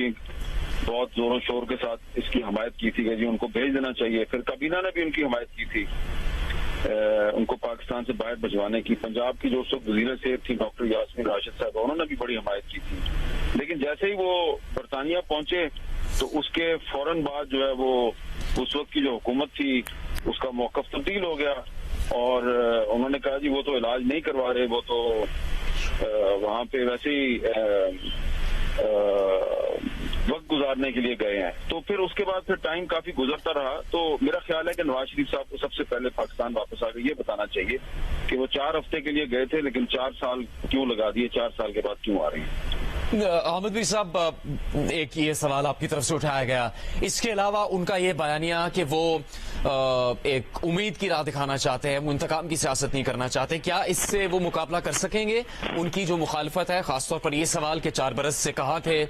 بھی بہت زور و شور کے ساتھ اس کی حمایت کی تھی کہ جی ان کو بھیج دینا چاہیے. پھر کابینہ نے بھی ان کی حمایت کی تھی ان کو پاکستان سے باہر بھجوانے کی. پنجاب کی جو اس وقت وزیر صحت تھی ڈاکٹر یاسمین راشد صاحب, انہوں نے بھی بڑی حمایت کی تھی. لیکن جیسے ہی وہ برطانیہ پہنچے تو اس کے فوراً بعد جو ہے وہ اس وقت کی جو حکومت تھی اس کا موقف تبدیل ہو گیا, اور انہوں نے کہا جی وہ تو علاج نہیں کروا رہے, وہ تو وہاں پہ ویسے ہی وقت گزارنے کے لیے گئے ہیں. تو پھر اس کے بعد پھر ٹائم کافی گزرتا رہا. تو میرا خیال ہے کہ نواز شریف صاحب کو سب سے پہلے پاکستان واپس آ کے یہ بتانا چاہیے کہ وہ 4 ہفتے کے لیے گئے تھے لیکن 4 سال کیوں لگا دیے, 4 سال کے بعد کیوں آ رہے ہیں. احمد میر صاحب, ایک یہ سوال آپ کی طرف سے اٹھایا گیا, اس کے علاوہ ان کا یہ بیانیہ کہ وہ ایک امید کی راہ دکھانا چاہتے ہیں, وہ انتقام کی سیاست نہیں کرنا چاہتے, کیا اس سے وہ مقابلہ کر سکیں گے؟ ان کی جو مخالفت ہے, خاص طور پر یہ سوال کہ 4 برس سے کہاں تھے,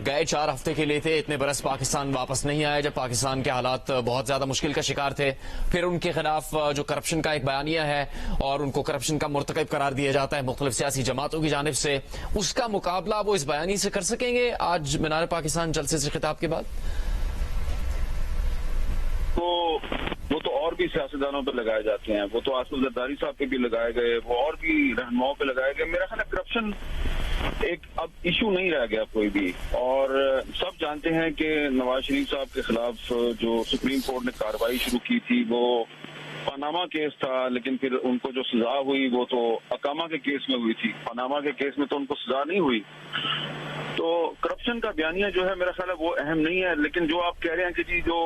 گئے 4 ہفتے کے لیے تھے, اتنے برس پاکستان واپس نہیں آئے جب پاکستان کے حالات بہت زیادہ مشکل کا شکار تھے. پھر ان کے خلاف جو کرپشن کا ایک بیانیہ ہے اور ان کو کرپشن کا مرتکب قرار دیا جاتا ہے مختلف سیاسی جماعتوں کی جانب سے, اس کا مقابلہ وہ اس بیانی سے کر سکیں گے آج مینار پاکستان جلسے سے خطاب کے بعد؟ تو وہ تو اور بھی سیاستدانوں پہ لگائے جاتے ہیں, وہ تو آصف زرداری صاحب پہ بھی لگائے گئے, وہ اور بھی رہنماؤں پہ لگائے گئے. میرا خیال ہے کرپشن ایک اب ایشو نہیں رہ گیا کوئی بھی, اور سب جانتے ہیں کہ نواز شریف صاحب کے خلاف جو سپریم کورٹ نے کارروائی شروع کی تھی وہ پاناما کیس تھا, لیکن پھر ان کو جو سزا ہوئی وہ تو اقامہ کے کیس میں ہوئی تھی, پاناما کے کیس میں تو ان کو سزا نہیں ہوئی. تو کرپشن کا بیانیہ جو ہے میرا خیال ہے وہ اہم نہیں ہے. لیکن جو آپ کہہ رہے ہیں کہ جی جو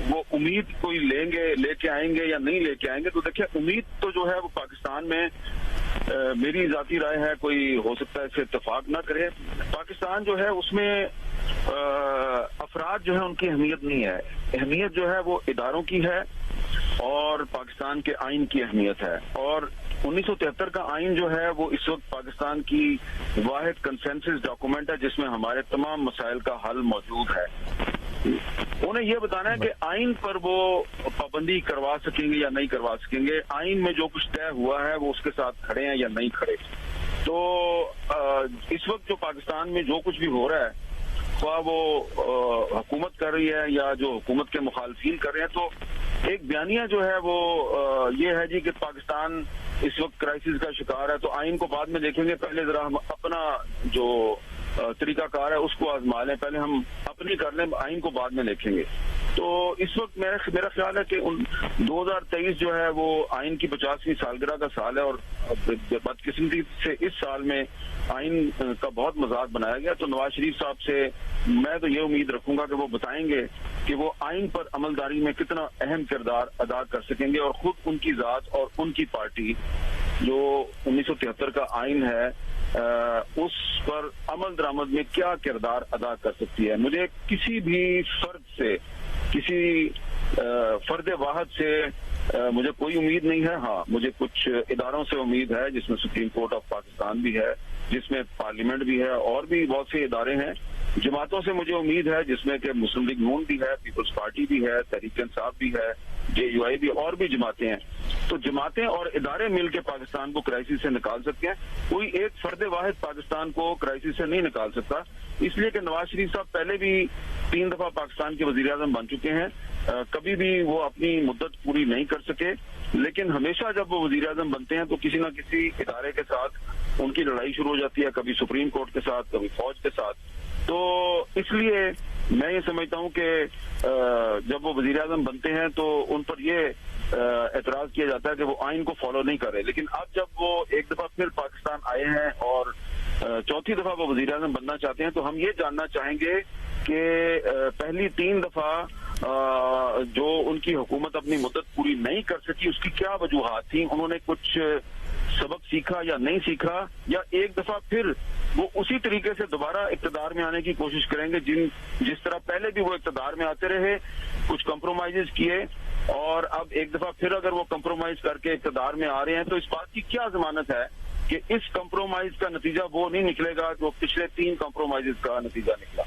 وہ امید کوئی لے کے آئیں گے یا نہیں لے کے آئیں گے, تو دیکھیں امید تو جو ہے وہ پاکستان میں میری ذاتی رائے ہے, کوئی ہو سکتا ہے اس سے اتفاق نہ کرے. پاکستان جو ہے اس میں افراد جو ہے ان کی اہمیت نہیں ہے, اہمیت جو ہے وہ اداروں کی ہے اور پاکستان کے آئین کی اہمیت ہے. اور 1973 کا آئین جو ہے وہ اس وقت پاکستان کی واحد کنسنسس ڈاکومنٹ ہے جس میں ہمارے تمام مسائل کا حل موجود ہے. انہیں یہ بتانا ہے کہ آئین پر وہ پابندی کروا سکیں گے یا نہیں کروا سکیں گے, آئین میں جو کچھ طے ہوا ہے وہ اس کے ساتھ کھڑے ہیں یا نہیں کھڑے. تو اس وقت جو پاکستان میں جو کچھ بھی ہو رہا ہے, خواہ وہ حکومت کر رہی ہے یا جو حکومت کے مخالفین کر رہے ہیں, تو ایک بیانیہ جو ہے وہ یہ ہے جی کہ پاکستان اس وقت کرائسس کا شکار ہے, تو آئین کو بعد میں دیکھیں گے, پہلے ذرا ہم اپنا جو طریقہ کار ہے اس کو آزما لیں, پہلے ہم اپنی کر لیں, آئین کو بعد میں دیکھیں گے. تو اس وقت میرا خیال ہے کہ 2023 جو ہے وہ آئین کی 50ویں سالگرہ کا سال ہے, اور بدقسمتی سے اس سال میں آئین کا بہت مذاق بنایا گیا. تو نواز شریف صاحب سے میں تو یہ امید رکھوں گا کہ وہ بتائیں گے کہ وہ آئین پر عملداری میں کتنا اہم کردار ادا کر سکیں گے, اور خود ان کی ذات اور ان کی پارٹی جو 1973 کا آئین ہے اس پر عمل درآمد میں کیا کردار ادا کر سکتی ہے. مجھے کسی بھی فرد سے, کسی فرد واحد سے مجھے کوئی امید نہیں ہے. ہاں مجھے کچھ اداروں سے امید ہے, جس میں سپریم کورٹ آف پاکستان بھی ہے, جس میں پارلیمنٹ بھی ہے, اور بھی بہت سے ادارے ہیں. جماعتوں سے مجھے امید ہے جس میں کہ مسلم لیگ نون بھی ہے, پیپلز پارٹی بھی ہے, تحریک انصاف بھی ہے, JUI بھی, اور بھی جماعتیں ہیں. تو جماعتیں اور ادارے مل کے پاکستان کو کرائسس سے نکال سکتے ہیں, کوئی ایک فرد واحد پاکستان کو کرائسس سے نہیں نکال سکتا. اس لیے کہ نواز شریف صاحب پہلے بھی 3 دفعہ پاکستان کے وزیر اعظم بن چکے ہیں, کبھی بھی وہ اپنی مدت پوری نہیں کر سکے, لیکن ہمیشہ جب وہ وزیر اعظم بنتے ہیں تو کسی نہ کسی ادارے کے ساتھ ان کی لڑائی شروع ہو جاتی ہے, کبھی سپریم کورٹ کے ساتھ, کبھی فوج کے ساتھ. تو اس لیے میں یہ سمجھتا ہوں کہ جب وہ وزیر اعظم بنتے ہیں تو ان پر یہ اعتراض کیا جاتا ہے کہ وہ آئین کو فالو نہیں کر رہے. لیکن اب جب وہ ایک دفعہ پھر پاکستان آئے ہیں اور 4تھی دفعہ وہ وزیر اعظم بننا چاہتے ہیں, تو ہم یہ جاننا چاہیں گے کہ پہلی 3 دفعہ جو ان کی حکومت اپنی مدت پوری نہیں کر سکی اس کی کیا وجوہات تھیں, انہوں نے کچھ سبق سیکھا یا نہیں سیکھا, یا ایک دفعہ پھر وہ اسی طریقے سے دوبارہ اقتدار میں آنے کی کوشش کریں گے جس طرح پہلے بھی وہ اقتدار میں آتے رہے, کچھ کمپرومائز کیے, اور اب ایک دفعہ پھر اگر وہ کمپرومائز کر کے اقتدار میں آ رہے ہیں, تو اس بات کی کیا ضمانت ہے کہ اس کمپرومائز کا نتیجہ وہ نہیں نکلے گا جو پچھلے 3 کمپرومائز کا نتیجہ نکلا.